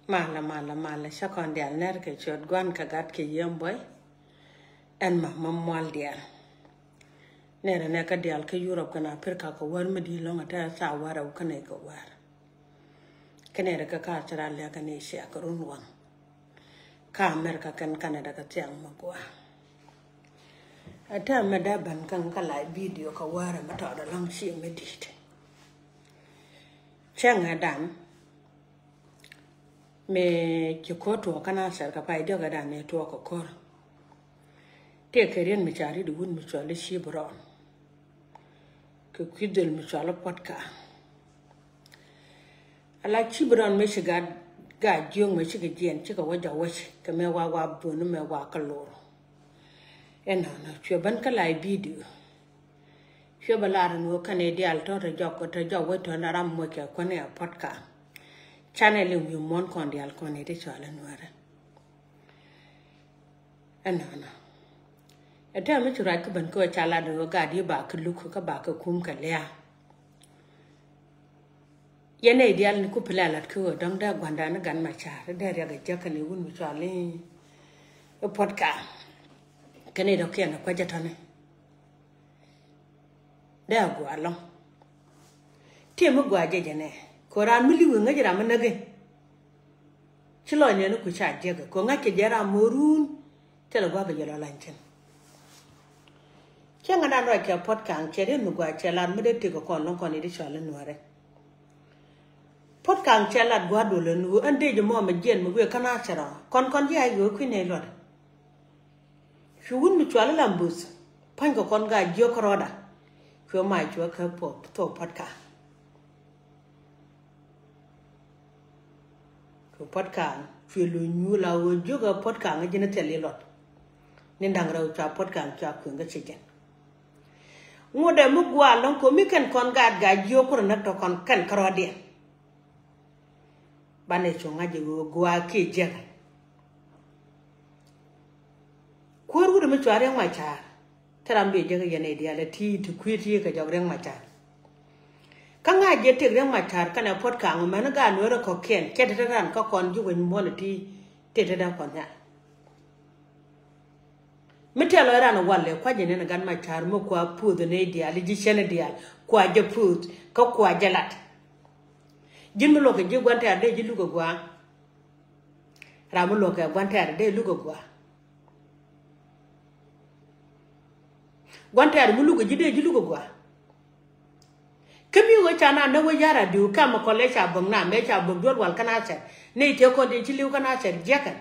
Mala shakon dial ner ke chot gwan kagat ke yemboy en ma mal dial nere ne ka dial ke Europe kana Africa ko war medi longa ta sa wara u kana ko war kenere ka tara le ka ne sha ko runwan ka America kan Canada ka tiang magwa ata madaban kan kala video ka wara mata da lang shi medit changa dan me kikoto kana sarka pa ido gada ne to ko kor te keren mi chari du wun mi chale shi bron ke kidel mi chale potka ala chi bron me shiga ga jiong me shiga jien chika waja wachi ke me wa bunu me wa kaloro ena na chwe ban kala video chwe balaran wo kane dial to re jokko to jowo to na ram mo ke ko ne potka channel yu mon kon dial kon ede chala nuara anana eta me chura ka ban ko chala do ga di ba ka luku ka ba ka kum ka lya yene dial ni ku pelalat ko dong da gwanda na gan ma cha da ya ga jaka ni wun mi chale e podka kane do ke na kwa jatane da go alon te mu gwa jeje ne Koran mili wenga jira manage chilo ne no ku cha jega ko ngake jera morun tele gwa ba jela lanchen chenga na ro ke podcast chere no gwa chela mede te ko kon lon kon ide chala nuare podcast chela gwa do le nu ande je mo ma jen mo we kana chara kon ya yo ku ne lor shugun mi chala lambus pan ko kon ga jo kroda ko mai chwa ka pop to podcast podcast filo nyula wo joga podcast nga jina tele lot ni ndang raw cha podcast cha ku nga chigen ngode mu gwa lon ko mi ken kon ga jio ko na to kon kan karode bane cho nga je gwa ke jega ko ru de mi chare ma cha tarambe jega yene dia la ti tu kwiti ka jawre ma cha kanga jete reng matar kana podcast man ga no ro ko ken keteran ko kon ju wen mo ti teteda kon ya mitelo era no walle kwa jene na gan matar mo kwa pudo ne dia ali ji chene dia kwa je pud ko kwa jalat jimu lo ke ji gwante ade ji lugo gwa ramu lo ke gwante ade lugo gwa gwante ade mu lugo ji de ji lugo gwa kemi wo chana na wo yara du kama kole cha bong na me cha bong dol wal kana cha ne te ko de chiliu kana cha jekan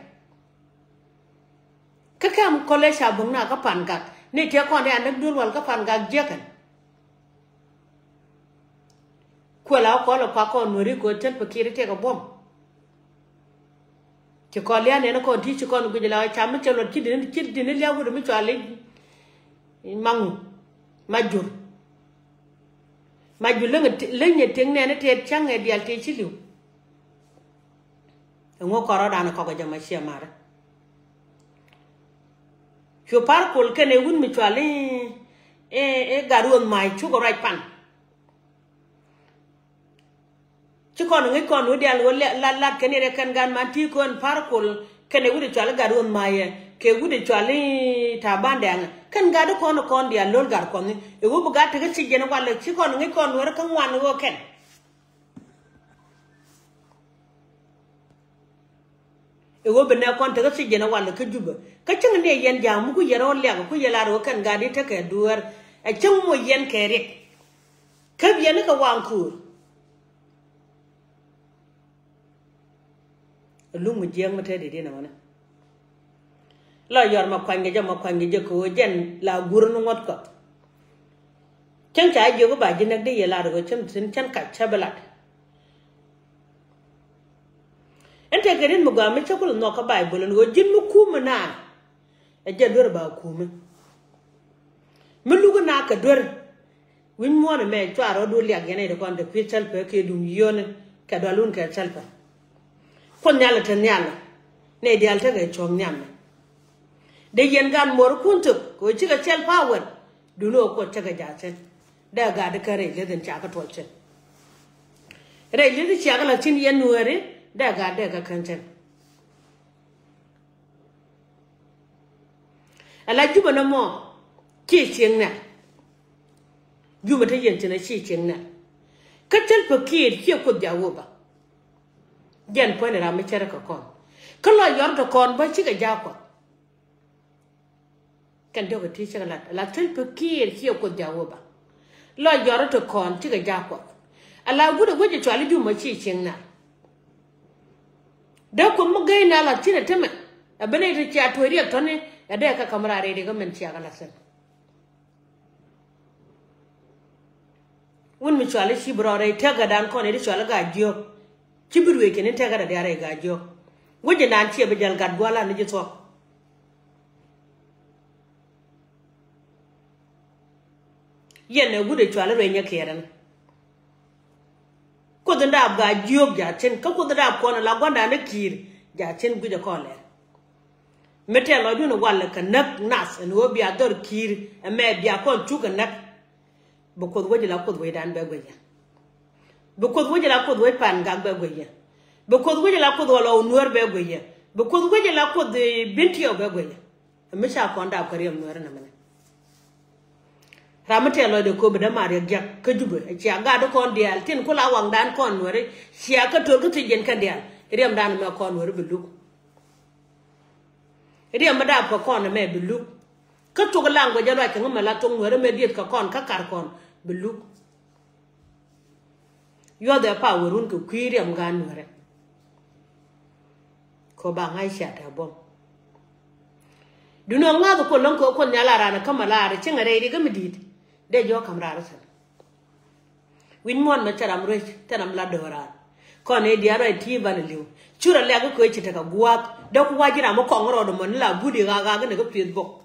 ka kam kole cha bong na ka pan ga ne te ko de an dol wal ka pan ga jekan ko la ko lo pa ko nori ko tel pa kire te ka bom ke ko le ne ko ti ko no gujela cha me chelo ti de le yawo de mi chale mangu majur ma julenga lenye tengne ne te change dial te chiliu ngo koro dana ko jama sia mara jo par kol kene wun mi chwale garuon mai chu go right pan ci kon ngi kon wu dial la kene re kan gan man ti kon par kol kene wudi chwale garuon mai ke wudi chwale ta bandang kan gadu kono kon dia lol gar kon e wo buga te ci jena wala ci kon ngi kon wor kan wan wo ken e wo bena kon te ci jena wala ka juba ka ci ngene yen jam ku yero le ku yela ro kan gadi te ke duwar e ci mo yen ke rek ka biyen ka wan ku lu mu jeng mate de na wana la yor ma kwange je ko jen la gurnu ngot ko chen cha je ko ba je nak de yela ro chen chen ka chabalat ente gerin mu ga mi chakul no ka bible no jin mu kuma na e je dor ba kuma mu lugo na ka dor win mo na me twaro do li agene de kon de pichal pe ke dum yone ka dalun ka chalpa kon nyala tan nyala ne dial ta ga chong nyam de yen gan mor kuntu ko ci ga chel power du no ko ta ga jasen da ga de kare le den cha ka tolchen re le ci aga la cin yen nuare daga kanten ala juba na mo chi chieng na juba ta yen tina chi chieng na katel pakir ki ko jawo ba gen point ra me chere ka kon kala yor da kon ba chi ga ja ko kan do ga ti chi ga la tel pakir ki ko jawo ba lo yor to kon chi ga ja ko ala gudu goje to ali juba chi chieng na da ko mo gai na la tina teme abene ta cha to ri to ne ada ka kamera re ga men chia ga la sen won mi chwale shi brore taga dan ko ne chwale ga jio kibirwe ke ne taga da yare ga jio woje nan tie be jal gad gwala ne jito yene gude chwale re nya keren ko da ga jio ga chen ka ko da ko na la gwanda ne kir ga chen guje ko le mete lo du no wala ka nak nas en wo bi ador kir e me bi akon tu ka nak boko woje la ko we dan be gwe boko woje la ko we pan ga be gwe boko woje la ko lo nuor be gwe boko woje la ko de bintio be gwe me sha ko nda ko rem nuor na mena ramate lo de ko be da mare gyak ka jube e ci aga do kon dial tin ko la wang dan kon nuor ci aka to ko tijen ka dial rem dan me kon nuor be lu rem ma da ko kon me be lu ka to ga lango jalo ka ngama la to nuor me diet ka kon ka kar kon belu yo da pa werun ko kwiri am ganore ko ba ngai sha ta bom duno nga ko lon ko nyala rana kamala ra cinga re diga midit de jo kamra ra san win mon ma taram ro taram la dora ko ne dia ro ti ban liu chura le ga ko ci ta ka guak da ku wajira mo ko ngoro do mon la budi ga ne ga Facebook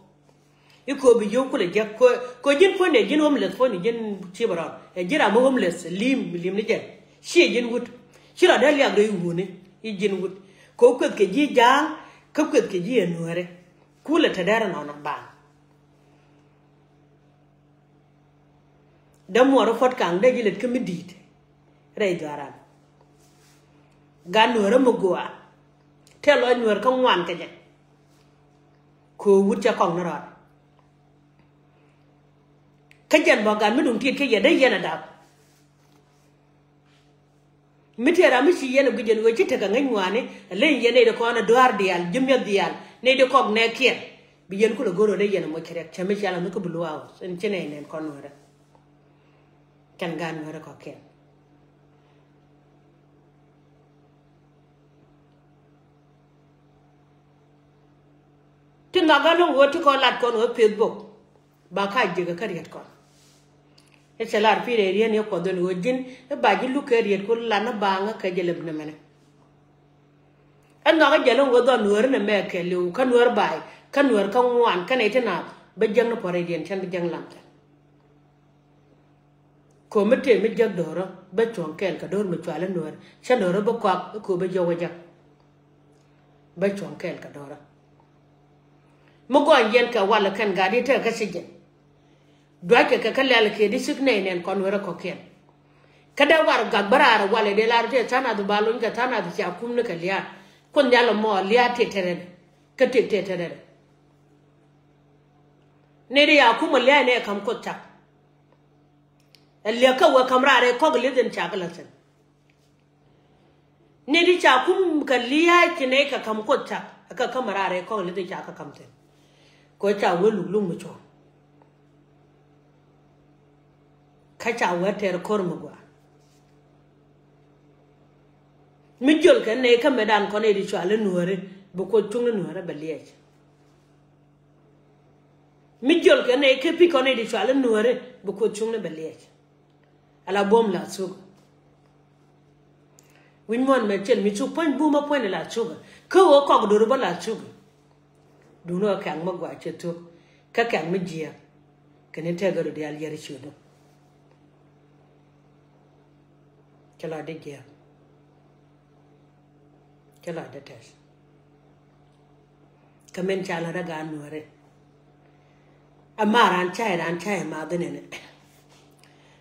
iko bi yo kula jak ko jin fo ne jin homeless fo ni jin chibara e jira mo homeless lim ni jen shi jin wut shira dal ya do yune i jin wut ko ke ji jang ko ke ji enore kula ta dara na ba da mo ro fot kang de jilet ke midit re garan ganore mo goa telo nyor ka ngwan ke je ko wut ja kong na kajan bogan midum tiet ke yeda yena da mitera mishi yena gujen wo ci tega ngany wane le yene de ko na doar dial jumya dial ne de ko ne kien bi yen ko le goro de yena mo kirek chami chala no ko bulwa sen chene nen kon wora kan gan wora ko ken tin naga no woti ko lat ko no Facebook ba ka jega kariet ko e celar pire rien yo ko don wojin e baji lu kariet ko lana banga ka jeleb na mene an no ga jelo go don wor na me ke lu kan wor bay kan wor kan wan kan ite na be jang no pore dien chan be jang lamta ko mete me jag doro be chon kel ka dor me chwala nor chan doro be ko be jowo jak be chon kel ka doro mo go yen ka wala kan ga di ta ka sije doake ka kala ke di sikne nen kon wara ko ken kada war ga barara wala de la te tana du balun ka tana du cha kum ne ka liya kon yalla mo liya te tere ka te tere ne ri ya kuma liya ne kam ko ta liya ka wa kamra re ko le den cha kala sen ne di cha kum ka liya ki ne ka kam ko ta ka kamra re ko le den cha ka kam ten ko cha wo lu mu cho kacha water kormugwa mijol kan ne ka medan ko ne di chwale nuore bu ko tung nuore baliye mijol kan ne ke pi ko ne di chwale nuore bu ko tung baliye ala bom la su win mon me chen mi chu pon bu ma pon la chu ko wo ko do ba la chu du no kan magwa cheto ka kan mijiya kan te garo di al yari chu do kala de gya kala de tes kamen chala daga nuore amaran chai ma dene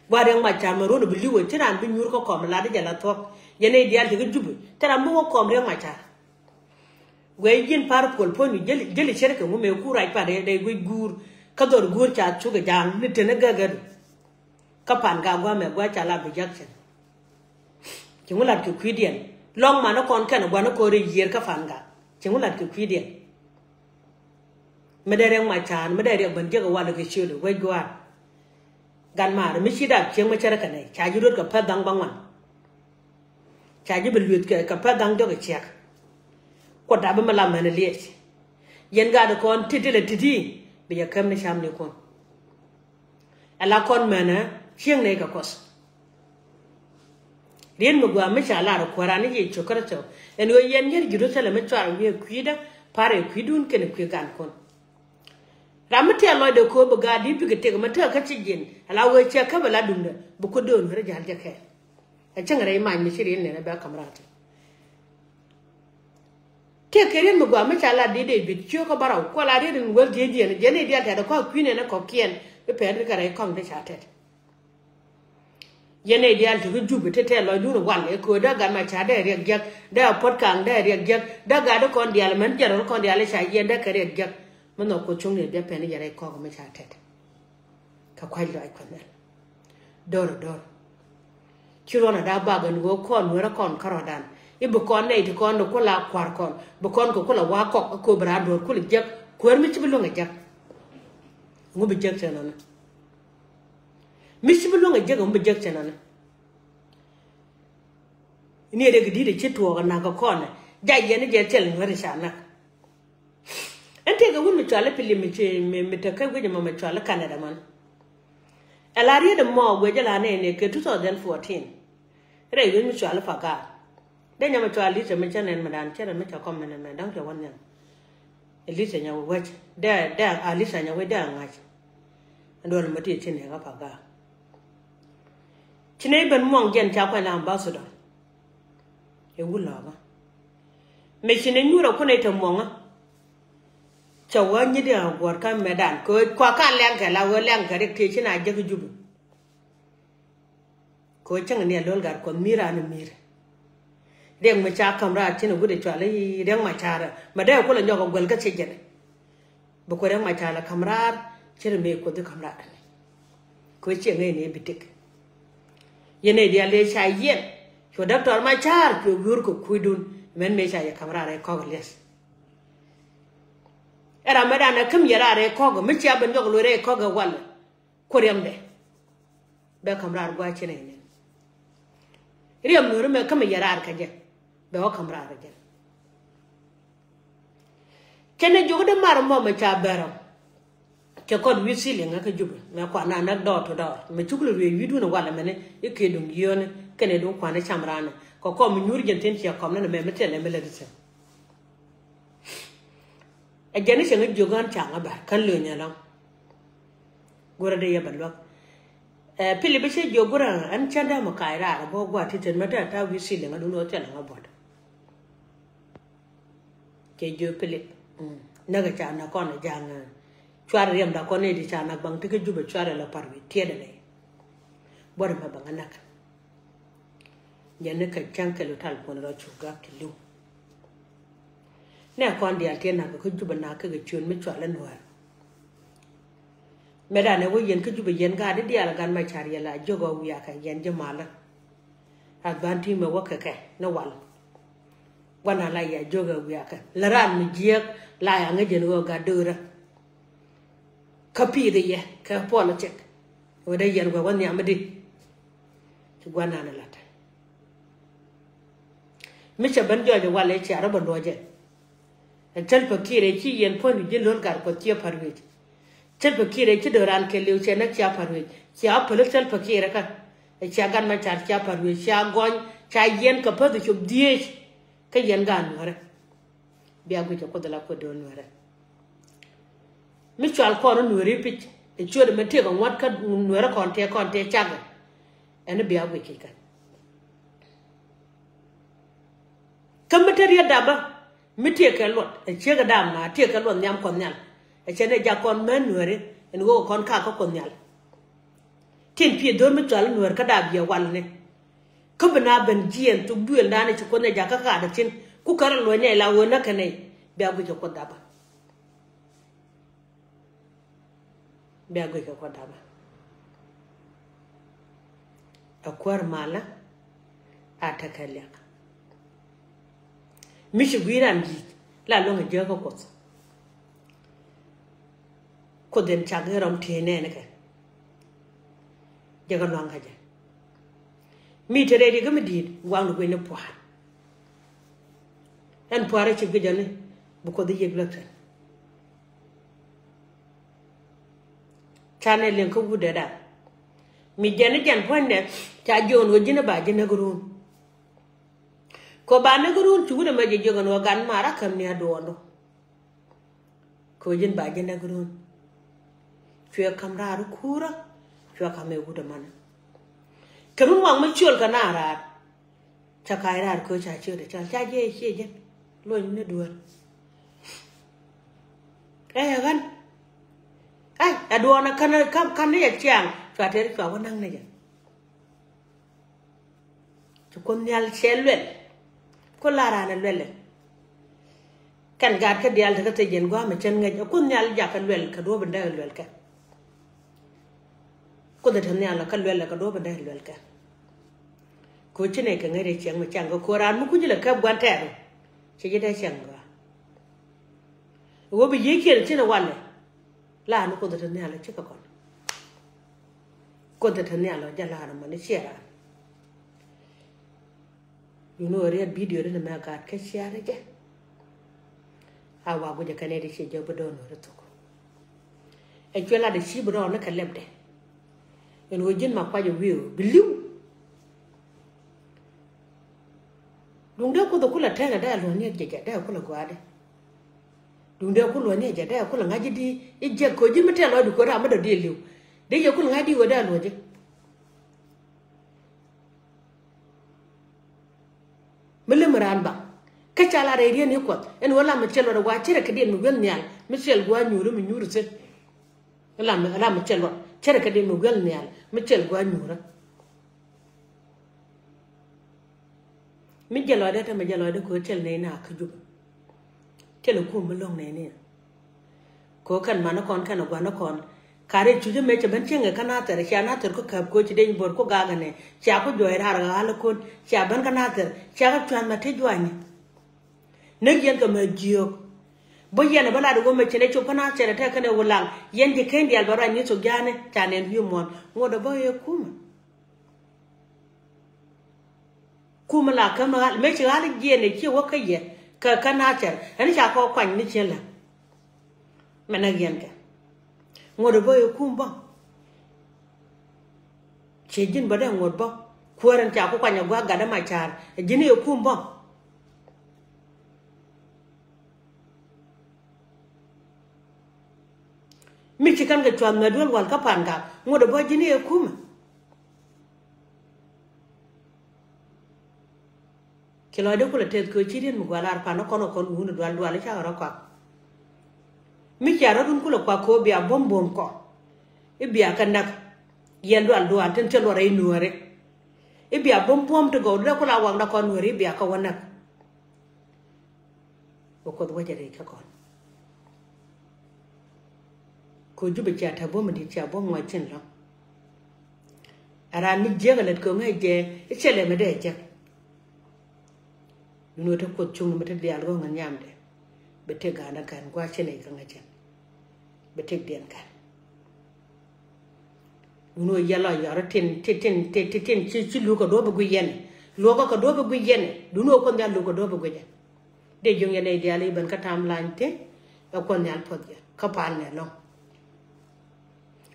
gwa de ma cha ma ro no biliwo tira bi nyur ko kom la de jala to yene dial te jubu tara mo kom re ma cha gwe jin par pol poni jeli sherke mo me ku rai pa de gwe gur ka dor gur cha chu ga jang ni te na gaga ka pan ga gwa me gwa cha la bi jackson chingulat ku kwidien long ma no kon kan gwa no ko re yer ka fan ga chingulat ku kwidien me de ma cha me de ban je ga wa de ke shiru gwe gwa gan ma mi shida cheng ma chara kanai cha ji rot ka pa dang bang wan cha ji belut ka pa dang do ka chek ko da ba mala ma na le yen ga de kon titile titi bi ya kam ne sham ne kon ala kon mana cheng ne ka kos rien mo gwa me cha la ko ra ni ji chokara cho en yo yen yer Jerusalem cha wi kwida pare kwidun ken kwi gan kon ramate alo de ko bu ga di bi ke ma ta ka ci jin ala wo che ka bala dum bu ko don re jal je ke a cin rai ma mi shirin ne na ba kamrat ke keren mu gwa ma cha la de bi ci ko bara ko la de den wol je je ne je ne dia ta ko kwine na ko kien be pe de ka rai kom de cha te je ne dia to ju bi te lo du wan e ko da ga ma cha de re jak da pot kang da re jak da ga de kon dia man je ro kon dia le cha ye da ka re jakมันนอกก็ช่วงนี้เดี๋ยวเป็นอะไรก็ไม่ชาเท็ดเขาควายลอยคนนั้นดอร์ชิโร่น่ะดาบากันวัวคอนวัวละคอนคารดันอีบุคคลเนี่ยที่คอนดูคนละควาร์คอนบุคคลก็คนละว่ากอกก็บราดอร์คนละจักควรไม่ใช่เป็นลงไอ้จักงูเป็นจักเช่นนั้นไม่ใช่เป็นลงไอ้จักงูเป็นจักเช่นนั้นนี่เด็กดีเด็กเชิดตัวกันนักก็คอนเนี่ยใจเย็นนี่ใจเฉลี่ยไม่ได้ชานะente ga wun mi twala pili mi te ka gwe ma twala Canada man alaria de mo gwe jala ne ke 2014 re wun mi twala faga de nya ma twala lise mi chanen madan chere mi ta kom ne me dang to wan nya elise nya wo wach da alisa nya we da ngach ndol ma ti chine ga faga chine ban mo gen cha kwa na ambassador e wula ba me chine nyura ko ne ta mo nga chawa ni de agwar ka medan ko kwa ka leng ka la wo leng ka rek te china je ku jubu ko chang ne lol gar ko mira ne mir deng ma cha kamra china gude chwala yi deng ma cha ra ma de ko la nyogo gol ka che jene bu ko deng ma cha la kamra chere me ko de kamra ko che ne bitik yene dia le cha yen ko doctor ma cha ko gur ko kuidun men me cha ya kamra re ko les era medana kam yarare kogo michi aben jogo lore kogo wal koryamde be kamrar gwa chine ne riyam nuru me kam yarar kaje be o kamrar je kene jogo de mar mo me cha bero ke kod wisile ngaka jubu me kwa na nak do to do me chuklu we widu no wala mene ikedum yone kene do kwa na chamrana ko mi nyur jenten ci kom na me metele me ledise a jani shangi jogan changa ba kan lo nyala gora de yabalwa pili be se jogura an chanda mo kaira bo gwa titen mata ta wisile ngadu no tela ngabot ke jo pili naga chana kon janga chwar rem da kon di chana bang tike juba chwar la parwi tiede le bor ma banga nak jani ka chanke lo tal kon ro chuga kilu ne kon dia tena ko juba na ka chun mi chwala noa meda ne wo yen ko juba yen ga de dia gan ma char yala jogo wiya ka yen jamala advanti me waka ka na wal wana la ya jogo wiya ka la ran mi jiek la ya nga jen go ga dura kapi de ye ka politic o de yen go wan ya medi ci gwana na lata mi cha ban jojo wala ci araba doje chal pakire chi yen pon je lor gar ko tie parwe chal pakire chi doran ke liu che na cha parwe cha polo chal pakire ka cha gan ma cha parwe cha gon cha yen ka pa du die ka yen gan wara bia gu ko dala ko don wara mi chal ko no ri pich e chode me te ko wat ka wara kon te cha ga en bia gu ki ka kambatariya daba mitie ke lot e chega dam na tie ke lot nyam kon nyal e chene ja kon menwere en go kon ka ko kon nyal tin pi dor mi chal nuer ka da bia wal ne ko bana ben jien tu buel na ne ko ne ja ka da tin ku kar lo ne la wona ka ne bia gu ko da ba bia gu ko da ba akwar mala atakalya mishi gwiran ji la lo nge ko den chagram tene ne ka jaga lo ngaja mi tere di gam di wang ko ne po en poare ci gejane bu ko di yegla tan chane len ko wude da mi jene jan ponde ta jon wo jina ba jina gurun ko ba na gurun ci wude ma je jogon wa gan mara kam ni adondo ko jin ba jina gurun fiye kamra ru kura fiye kame wude man kerun wang ma ciol kanara cha kairar ko cha ciol cha cha je je lo ni duar gan ai adona kan ne ya chiang cha ter cha wanang ne ja to kon nyal chelwel ko lara na lele kan ga ka dial ta te jen gwa ma chen nga ko nyal ja ka lel ka do benda lel ka ko da tan nyal ka lel ka do benda lel ka ko chine ka ngare chiang ma chang ko ran mu kujila ka gwan ta ci jida chiang ga wo bi yeke chine wale la no ko da tan nyal ci ka ko da tan nyal ja la ma ne shera you know read video na ma ka share je awa go je kanede ci je bodo no to ko e jola de ci bodo na ka lebde en wo jin ma kwa je wiu biliu dungde ko do kula tanga da lo ne je da kula gwade dungde ko lo ne je da kula ngaji di e je ko jin mate lo du ko ra ma do de liu de je kula ngadi wo da lo je milimran ba ka chala re rien ko en wala ma chelo wa chere ka den mu gel nyal mi chel gwa nyuru mi nyuru se la ma chelo chere ka den mu gel nyal mi chel gwa nyura mi jelo da ta ma jelo da ko chel ne na ka jub chelo ko mo long ne ne ko kan ma na kon kan gwa na kon kare chuje me che ban chenga kana tar cha na tar ko kap ko chi den bor ko ga ga ne cha ko joy har ga hala ko cha ban kana tar cha ga twan ma te jwani ne yen ka ma jiyo bo yen bala do me che ne cho kana che ta kana wulang yen de ken di albara ni so gane cha ne yu mon ngodo bo ye kuma la kama me che ga je ne chi wo ka ye ka kana che ani cha ko kwan ni che la mana yen ka ngodo boy kumba chejin bada ngodba kuaran cha ko kwanya gwa gada ma char jini e kumba mi chikan ga chwan medwal wal ka panga ngodo boy jini e kuma kilo de kula tet ko chirin mu gwalar pa no kono kon hunu dwal dwal cha ro kwa mi chara dun kula kwa ko bia bom ko e bia kanak yendo aldo anten telo re nuore e bia bom to go da kula wang da kon nuore bia ka wanak ko ko waje re ka kon ko jube cha ta bom di cha bom wa chin lo ara mi je ga let ko ngai je e chele me de je no ta ko chung me te dia lo ngan yam de bete ga na kan kwa chene ka ngaje betek den kan no yalla yara tin ci lu ko do bu yen lo ko do bu yen du no ko ndal lu ko do bu yen de jong yene di ali ban ka tam lante ko nyal podje ka pan ne no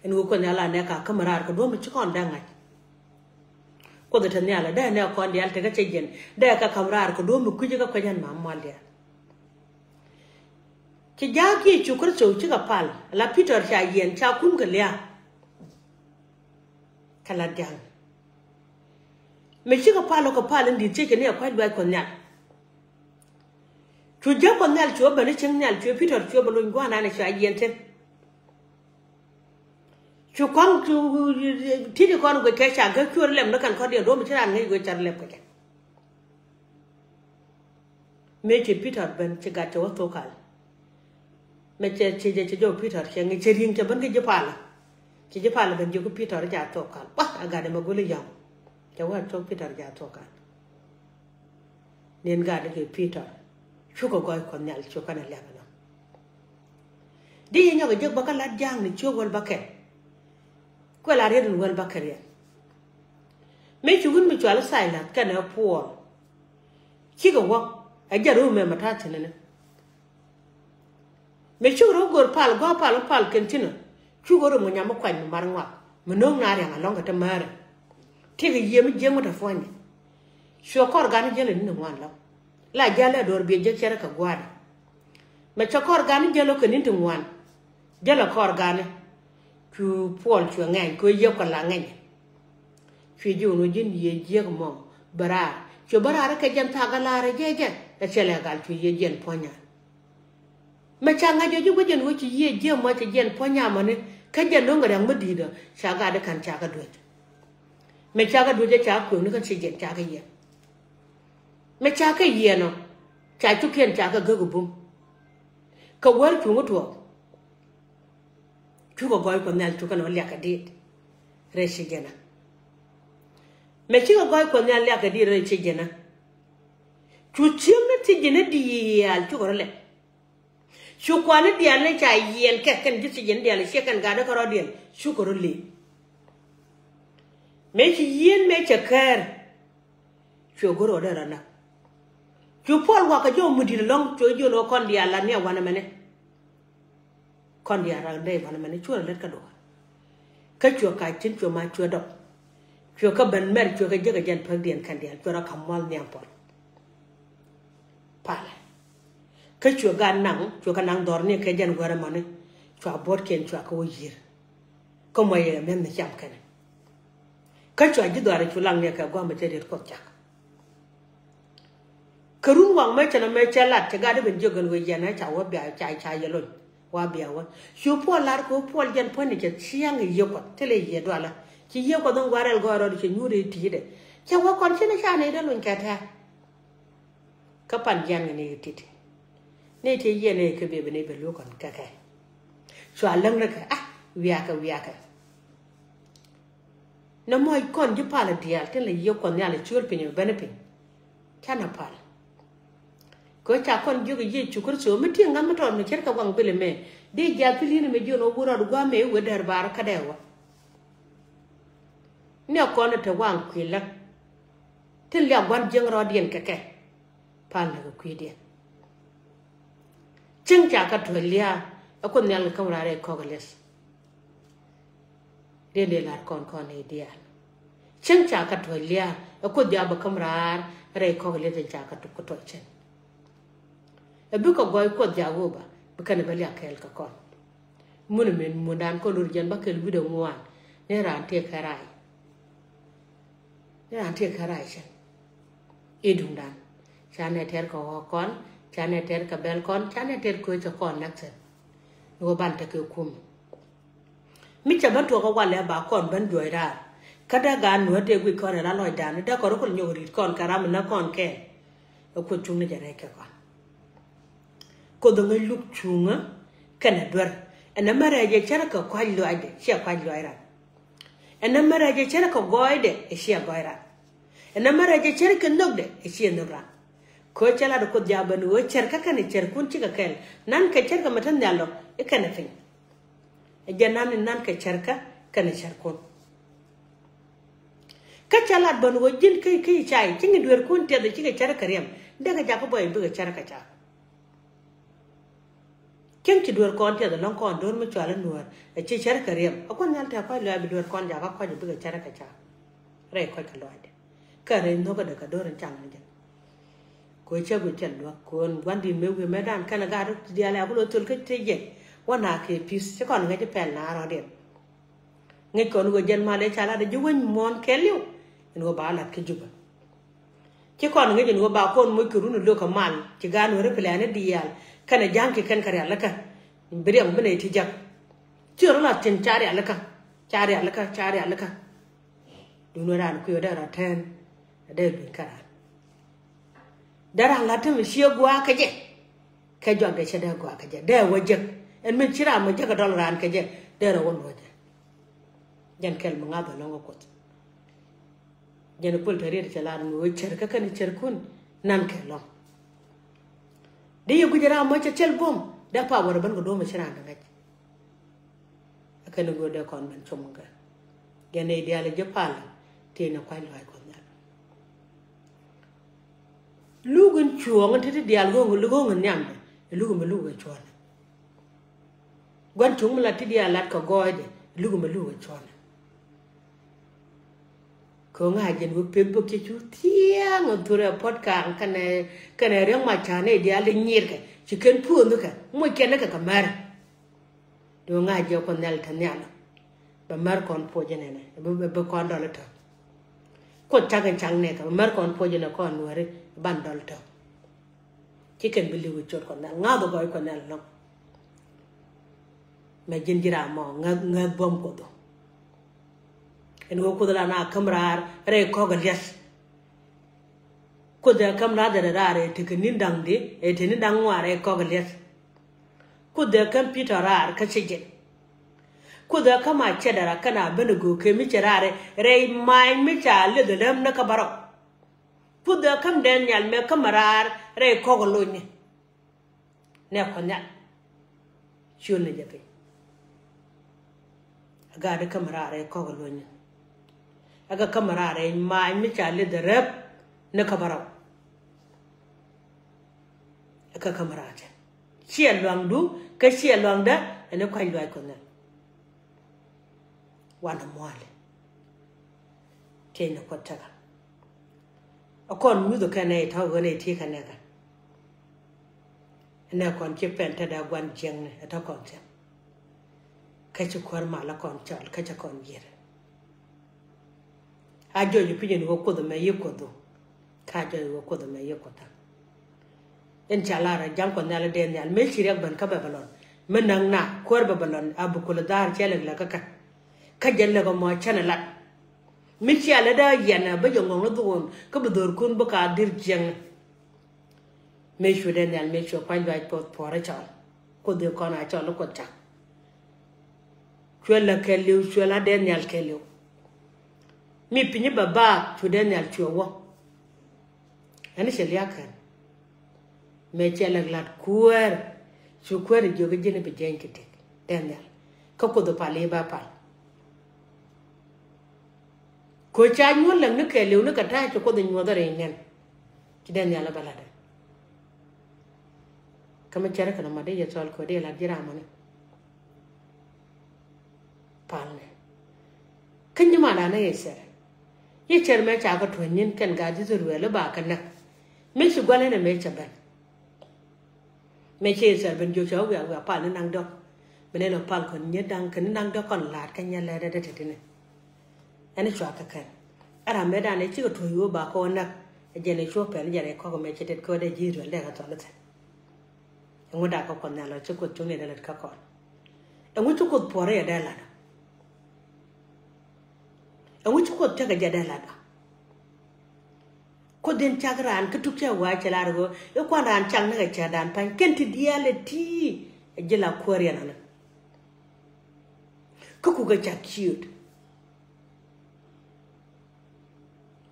en ko nyala ne ka kamara ko do mu ci kon danga ko de tan yala da ne ko ndal te ka ci jen da ka kamara ko do mu kuje ka ko jan ma mal dia ki jaki chukur chou chiga pal la Peter cha yen cha kum galia kala dang me chiga palo ko pal ndi che ne kwa dwa ko nya chu ja ko nyal chu ba ne chen nyal chu Peter chu ba lo ngwa na ne cha yen te chú con chú thì con người cái chả cái chuột lem nó cần con điện đó mà chứ làm ngay người chả lem cái mấy chị Peter bên chị gạt cho tôi cả mấy chị cho Peter chị ngay chị riêng cho bên cái chị là bên cho Peter ra tôi cả quá agak ada maguli yang jawab cho Peter ra tôi cả nên gạt cái Peter chú có gọi con nhảy chú cái này làm nó đi nhau cái giấc bác lát giang này chú gọi bác quay lại đến gọi bác kia mấy chú cũng bị chú là sai là cái nào phù khi có quá ai giờ rồi mà thắt thế này mấy chú rồi gọi pal cái chuyện chú gọi rồi mình nhắm quanh mình mang ngoặt mình nông nari hàng long cái tấm mare thì cái gì mình giang một phơi này chú có gan gì lên nông ngoan lắm lại giờ là đồ bia giờ cái quan mà cho có gan giờ lúc cái nín nông ngoan giờ là có gan chú Paul chú ngay cô yêu còn là ngay chú yêu nó dính gì giờ cái mong bara chú bara cái chân thà cái là cái gì là sẽ là cái chú yêu dân phơi nhà mà chẳng ai cho chú bây giờ nó chỉ yêu giờ mà chỉ dân phơi nhà mà này cái dân nó người đang mất đi đó chả cái được khăn chả cái đuôi mà chả cái đuôi chả cuồng nó còn sẽ dân chả cái gì mà chả cái gì nó chả chút khiên chả cái gỡ bùm cái quên chú ngất thuộc chú có gọi con này chú cái nó lẹ cái đi rồi sẽ dân mà chú có gọi con này lẹ cái đi rồi sẽ dân chú chiếm nó thì dân đi chú có lẹ chú quan nó đi này chạy yên cái chút gì dân đi là sẽ cần gà đó có điện chú có lẹ mấy chị yên mấy chị kher chú có rồi đó nè chú Paul qua cái chỗ mua đi long chú chú nó con đi là nè quan mà nè con đi ra đây quan mà nè chú là lết cái đồ cái chú cái chính chú mà chú đọc chú cái bên mẹ chú cái cái dân phật điện khăn điện chú là cầm mal nè Paul Paul cái chú cái nắng đỏ nè cái dân qua mà nè chú bớt kiện chú cái uy không ai làm nên chạm cái này cái chú chỉ đòi chú lăng nè cái qua mà chơi được có chắc Karun wang mai chana mai chalat chaga de benjo gan we jana chawa bia chai yelon wa bia wa shu po lar ko po jan po ni cha chiang ye ko tele ye do ala chi ye ko don warel go ro chi nyuri ti de chawa kon chena cha ne de lon ka ta ka pan jan ni ti ne ti ye ne ke be ne be lo kon ka ka so alang na ka wiya ka na moy kon ji pala dial tele ye kon ya le chul pin be ne pin chana pala ko cha kon jogi ye chukur so meti ngam ton me cerka wang bele me de ja pilini me jono bura du ga me we der bar ka dewa ne ko ne te wang kwila tin ya wan jeng ro dien keke pan le ko dien cheng cha ka to lia ko ne al kam ra re ko les de la kon ne dia cheng cha ka to lia ko dia ba kam ra re ko le de cha ka to ko to chen Ebuka goy ko jagoba bekane bali akel ka kon mun men mundan ko lur jan bakel video ngwan ne ran te karai chen edung dan chane ter ko kon chane ter ka bel kon chane ter ko cha kon nakse no ban ta ke kum mi cha ban to ko wale ba kon ban joy ra kada ga no te gwi kon ra loy dan da ko ko nyori kon karam na kon ke ko chung ne jare ke kon ko do ngai luk chunga kana dwar ana maraje charaka kwallo ade shi kwallo ira ana maraje charaka goide shi goira ana maraje charaka nogde shi nogra ko chala do ko jaban wo charka kana charkun ci ga kel nan ka charka matan dallo e kana fin e janan nan ka charka kana charkun ka chala ban wo jin kai chai cingi dwar kun te da ci ga charka riyam daga jafa boy buga charka cha Ken ki dwar kon te da lon kon dor ma chala nuar e ci char kariyam akon nal ta kwa la bi dwar kon ja ka kwa bi ga char ka cha re ko ka loade ka re no ga da ka dor chang ne ko che bu chen do kon wandi me we me dan kana ga ru dia la bu lo tul ka te ye wana ke pis se kon ga je pel na ro de ngi kon go jen ma le chala de ju wen mon ke liu no ba la ke juba ci kon nga jël ba kon moy kuru no lo ko mal ci ga no re pel ne dial kana janki kan kare alaka biri am bane ti jak ciro la tin chari alaka chari alaka duno ran ku da raten da bin kara dara latin shi gwa kaje ka jog da shi da gwa kaje da waje en min chira mo jaga dol ran kaje da ra won waje jan kel mo ngaba longo ko jan pul tare da chalan mo cher ka kan cher kun nan kello de yugo jara mo cha chel bom da pa wor ban go do mo chira da ngaj akana go da kon ban chomunga gene dia le japal te na kwai loi kon na lugun chuong te dia go lugo nyam lugo me lugo chuan gwan chung la ti dia lat ko goide lugo me lugo chuan ko nga jen wo pe bo ke chu tiang on tura podcast kana reng ma cha ne dia le nyir ka chicken pu no ka mo ken ka kamar do nga je ko nel tan yana ba mar kon po jene ne be kon dol ta ko chagan chang ne ka mar kon po jene ko nuare ban dol ta chicken bi li wo chot ko nel nga do boy ko nel no me jinjira mo nga bom ko do en go kudala na kamrar re ko galyas kuda kamra da rare tikinin dangde e tinin dangware ko galyas kuda computer rar ka chije kuda kama chedara kana benugo ke mi cherare re mai mi cha le dem na kabaro kuda kam den yal me kamarar re ko golonye ne ko nya shune jape aga de kamara re ko golonye aga kamarare mai mi chale de rep na kabaro aga kamarate chia lwangdu ka chia lwangda ene kwai lwai konna wana mwale tena kwataka akon mudo kana ita gone ti kana ka ene kon ke penta da gwan jeng ata kon te ka ci kwar mala kon chal ka ci kon yere ajo yu pinyen go kodo me yekodo ka jo yu kodo me yekota en chalara jam ko nala den yal me chiri ban ka babalon menang na kor babalon abu kula dar chele la ka ka jelle go mo chana lat mi chele da yana ba yo ngong do ko budor kun ba ka dir jeng me shu den yal me shu kwan vai pot pore chal ko de ko na chal ko ta chwela keliu chwela den yal keliu mi pinyi baba chuden yal chuo ani shelia kan me chela glat kuer chu kuer joge jene be jen kite daniel ko ko do pale ba pa ko cha nyu lang ne ke lew ne ka ta ko do nyu da re ngen ti daniel bala da kama chara kana ma de ya sol ko de la jira mane palne kanyi ma na ne yesere ye cherme cha ga twenyin kan ga ji zurwele ba kan na me shi gwale na me cha ban me che ser ben jo chaw ga pa na nang do bene no pal kon nye dang kan nang do kon lat kan nya le de te ne ani chwa ka kan ara me da ne chi ga toyo ba ko na je ne cho pe ne ko me che te ko de ji ru le ga to le te ngoda ko kon na lo chi ko tu ne de le ka ko ngu ko pore ya da la which could take a jadalada. Couldn't chagran, Katuka watch a largo, a quadran chang a chadan, pan, can't tea, a jella quarian. Cuckoo got cute.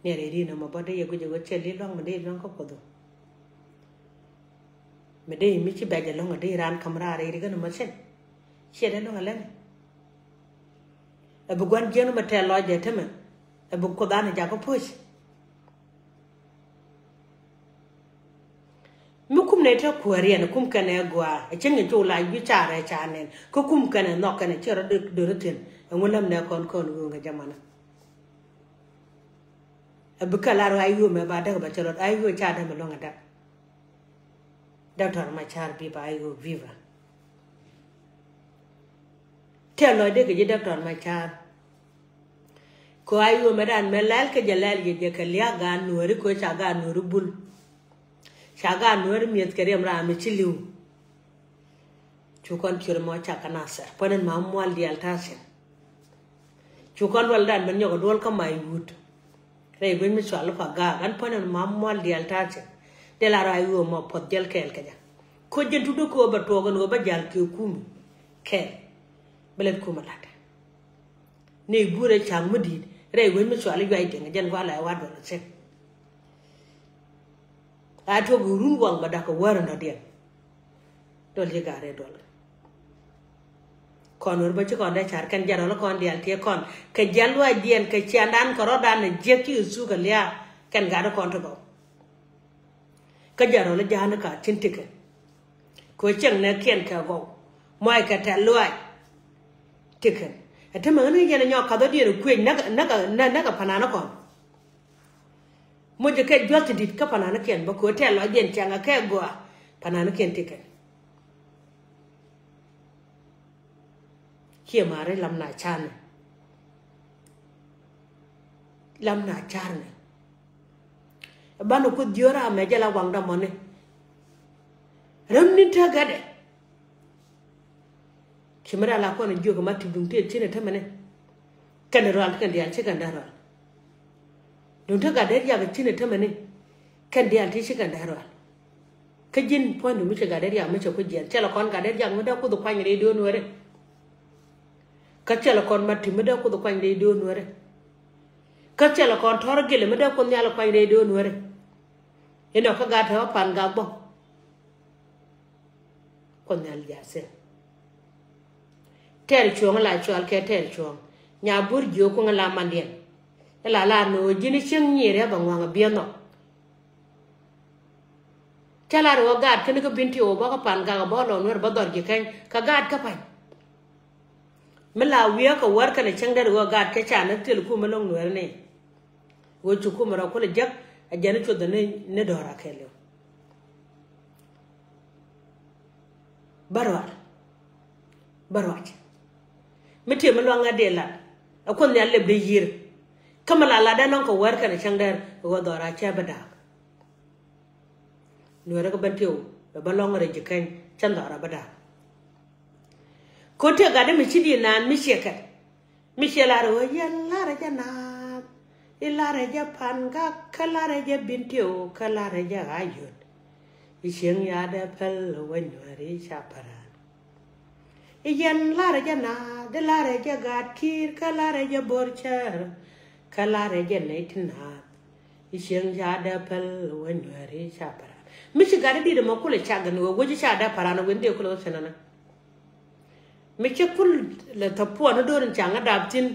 Near a dinner, my body, a good chili long a day long cocodo. Medday, Michi bag along a day ran camera, a regan machine. She had a long a lemon. A bugwan gentleman tell Lord Gentleman, a book Kodana Jacko push. Mukum nature query and a kumkan egua, a ching to like you char a chanen, Kukumkan and knock and a chair do written, and William Necon Conunga Jamana. A bucalaro I you, my bad, but I will chat him along at that. Doctor, my child be by you, viva. Tell Lord Dick, doctor, my child. Ko ayu medan melal ke jalal ye je kalia gan nuri ko chaga nuri bul. Chaga nuri miet kerem ra me chiliu. Chukon pure mo chaka nasar. Ponen ma mwal di altasen. chu kon wal dan men yogo dol ka mai gut re ben mi swal fa ga gan ponen mammal di altache de la rayu mo pot jel kel kaja ko jentu do ko ba to gon ba jal ke kum kel belet ko malata ne gure chang mudi re ben mi swal yoy de ngen wala wa do se a to gurun wang ba da ko waranda den dol je gare dol kon ur ba ci kon da char kan jaro la kon dial tie kon ke jalwa dien ke chandan ko rodan ne je ki su ga lia kan ga da kon to go ka jaro la jana ka tintike ko chen ne ken ka go moy ka ta lwa tiken ata ma ne jana nyo ka do di ku naga panana kon mo je ke jot dit ka panana ken ba ko te lo dien changa ke go panana ken tiken kia mare lam na chan bano ko diora me jala wangda mone ram ni ta gade kimara la ko na jogo mati dum te tine tamane kan ro kan dian che kan daro dum ta gade ya ga tine tamane kan dian ti che kan daro ka jin point mi che gade ya me che ko dian che la kon gade ya ngoda ko do kwani re do no re kachala kon mati meda ko do kwany de do nuore kachala kon tor gele meda ko nyala kwany de do nuore eno ka gata pan ga bo ko nyal jase ter chuong la chual ke ter chuong nya bur jo ko ngala mandien la no jini cheng nyire ba ngwa bieno chala ro gat ken ko binti o ba ko pan ga bo lo nuore ba dor gi kan ka gat ka pan mala wiya ka warka na chang dar wa gat ka cha na tel ku malong nuer ne wo chu ku mara ko le jak a jana cho da ne dora kele barwat mete malonga de la akon ne alle be yir kamala la da non ko warka na chang dar wa dora cha bada nuer ka banteo ba longa re jikan chan dora bada kote gade mi chidi nan mi sheka mi shelaro yalla raja na illa raja panga kala raja bintio kala raja ayun isheng ya da pel wanwari chaparan yalla raja na de la raja gatkir kala raja borchar kala raja neitna isheng ya da pel wanwari chaparan mi shigade di de makule chagan wo goji chada parana wende kulo senana me chekul la tapu na dorin changa dabtin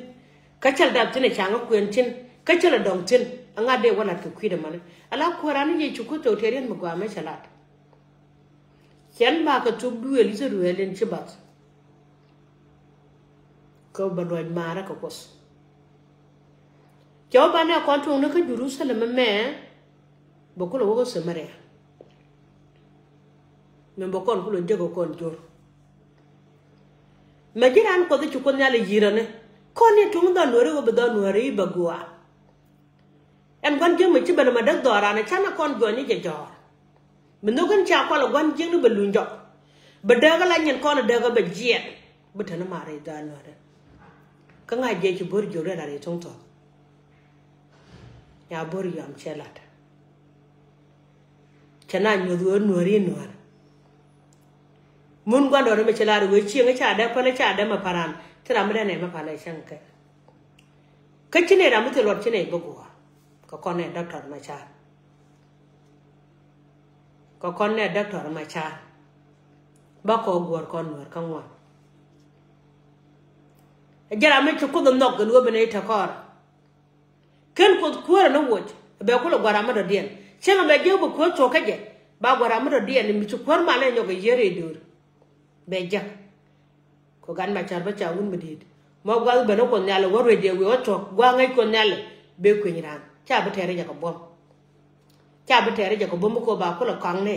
kachal dabtin changa kwentin kachal dongtin anga de wala to kwida man ala korani je chuku to terian mo gwa me salat ken ba ka tubdu eliso duelen chibat ko badoj mara ka kos joba na kontu na ka Jerusalem me bokulo wo Samaria me bokon kulo jego kon jor majiran ko de chukon yale jirane koni tung da nore go da nore bagua en gon je mi bana madak dora na chana kon goni je jor mino gon cha ko la gon jing no belunjo bedaga la nyen kon daga be jien butana mare da nore ka nga je ci bor jore da re tong to ya bor yam chelat chana nyodo nore nore mun gwando me chelaro we chienga cha da pana cha da ma paran tira mede ne ma pala shanka kachine ra mutu lor chine bogwa ko konne doctor ma cha ko konne doctor ma cha ba ko gor kon nor kanwa jara me chu ko dum nok go bene ta kor ken ko ko na woj be ko gwara ma do dien chema be je ko to kaje ba gwara ma do dien mi chu kor ma le nyogo yere dur beja ko gan ma char ba cha un medid mo gal be no ko nyalo wore de we oto gwa ngai ko nyalo be ko nyiran cha ba tere ja ko bom cha ba tere ja ko bom ko ba ko la kang ne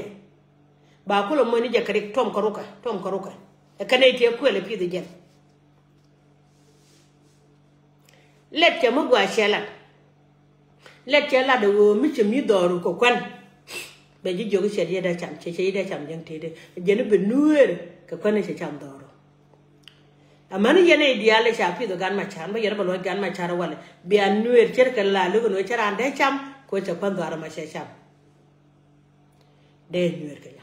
ba ko lo mo ni ja kare tom ko ruka e kane te ko le pi de jen let cha mo gwa shela let cha la de wo mi che mi doru ko kwan be ji jogi she da cham che da cham jang te de jen be nuer ka kwane che cham doro amani yene diale chapi do gan machan ba yere balwa gan machara wale bi annuer cerkel la lugo no chara ande cham ko cha kwando ara ma cham de nuer kala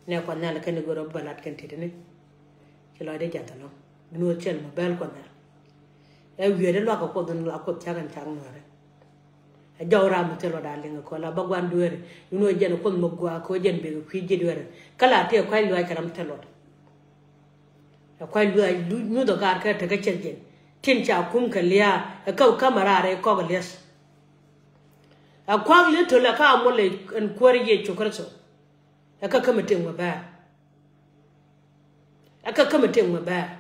ne ko nal kan go rob balat kan tedene ci lo de jantalo no chel ma bel ko na e wiere lo ko don la ko chagan chang no re e jawra mu telo dal nga ko la bagwan duere no jen ko mo gwa ko jen be ku jidwere kala te ko ay lo ay karam telo akwai lu da gar ka ta ga cerjen tin cha kum ka liya ka kamara re ko ga les akwai le to la ka mo le en kwariye chokorso aka kama tin wa ba aka kama tin wa ba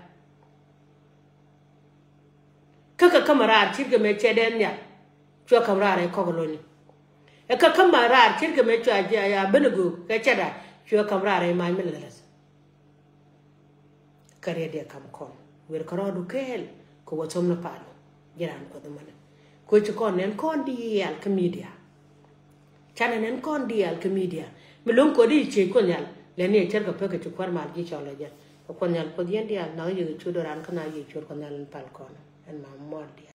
kaka kamara tirga me cheden ya cho kamara re ko ga loni aka kamara tirga me cho ya benugo ka ceda cho kamara re ma mi la kare de kam kon wer karo du kel ko watom na palo jiran ko de mana ko ci kon nen kon di al media chana nen kon di al media mi lon ko di ci kon yal le ne cer ko peke ci kwar mal gi cholo je ko kon yal ko dien di al na yi ci do ran kana yi ci ko nal pal kon en ma mod